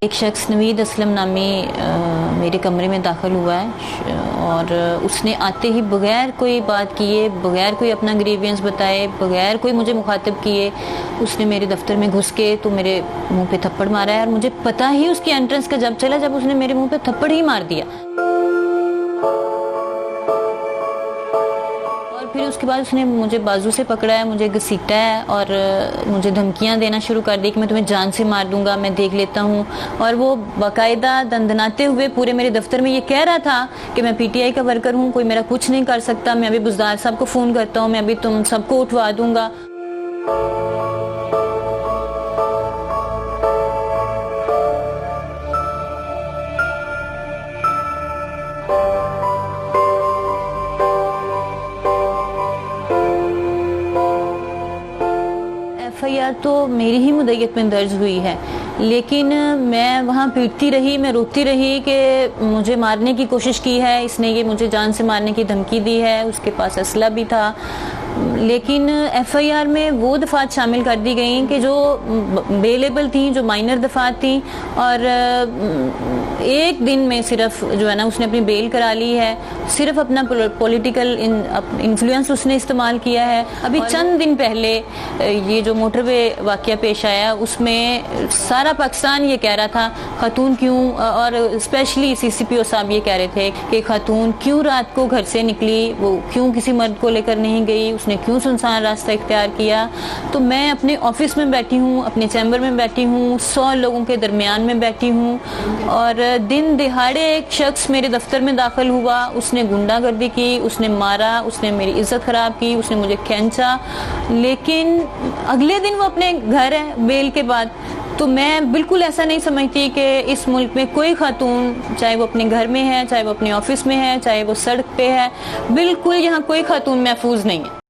एक शख्स नवीद असलम नामी मेरे कमरे में दाखिल हुआ है और उसने आते ही बगैर कोई बात किए, बगैर कोई अपना ग्रीवियंस बताए, बगैर कोई मुझे मुखातिब किए उसने मेरे दफ्तर में घुस के तो मेरे मुंह पे थप्पड़ मारा है। और मुझे पता ही उसकी एंट्रेंस का जब चला जब उसने मेरे मुंह पे थप्पड़ ही मार दिया। फिर उसके बाद उसने मुझे बाजू से पकड़ा है, मुझे घसीटा है और मुझे धमकियां देना शुरू कर दी कि मैं तुम्हें जान से मार दूंगा, मैं देख लेता हूं। और वो बाकायदा दंदनाते हुए पूरे मेरे दफ्तर में ये कह रहा था कि मैं पीटीआई का वर्कर हूं, कोई मेरा कुछ नहीं कर सकता, मैं अभी बुज़दार साहब को फ़ोन करता हूं, मैं अभी तुम सबको उठवा दूंगा। एफआईआर तो मेरी ही मुद्दत में दर्ज हुई है, लेकिन मैं वहाँ पीटती रही, मैं रोती रही कि मुझे मारने की कोशिश की है इसने, ये मुझे जान से मारने की धमकी दी है, उसके पास असला भी था। लेकिन एफआईआर में वो दफात शामिल कर दी गई कि जो बेलेबल थी, जो माइनर दफात थी। और एक दिन में सिर्फ जो है ना उसने अपनी बेल करा ली है, सिर्फ अपना पॉलिटिकल इन्फ्लुएंस उसने इस्तेमाल किया है। अभी चंद दिन पहले ये जो मोटरवे वाकया पेश आया उसमें सारा पाकिस्तान ये कह रहा था खातून क्यों, और स्पेशली सीसीपीओ साहब ये कह रहे थे कि खातून क्यों रात को घर से निकली, वो क्यों किसी मर्द को लेकर नहीं गई, उसने क्यों सुनसान रास्ता इख्तियार किया। तो मैं अपने ऑफिस में बैठी हूँ, अपने चैम्बर में बैठी हूँ, 100 लोगों के दरमियान में बैठी हूँ और दिन दिहाड़े एक शख्स मेरे दफ्तर में दाखिल हुआ, उसने गुंडागर्दी की, उसने मारा, उसने मेरी इज्जत खराब की, उसने मुझे खींचा। लेकिन अगले दिन वो अपने घर है बेल के बाद। तो मैं बिल्कुल ऐसा नहीं समझती कि इस मुल्क में कोई खातून, चाहे वो अपने घर में है, चाहे वो अपने ऑफिस में है, चाहे वो सड़क पे है, बिल्कुल यहाँ कोई खातून महफूज नहीं है।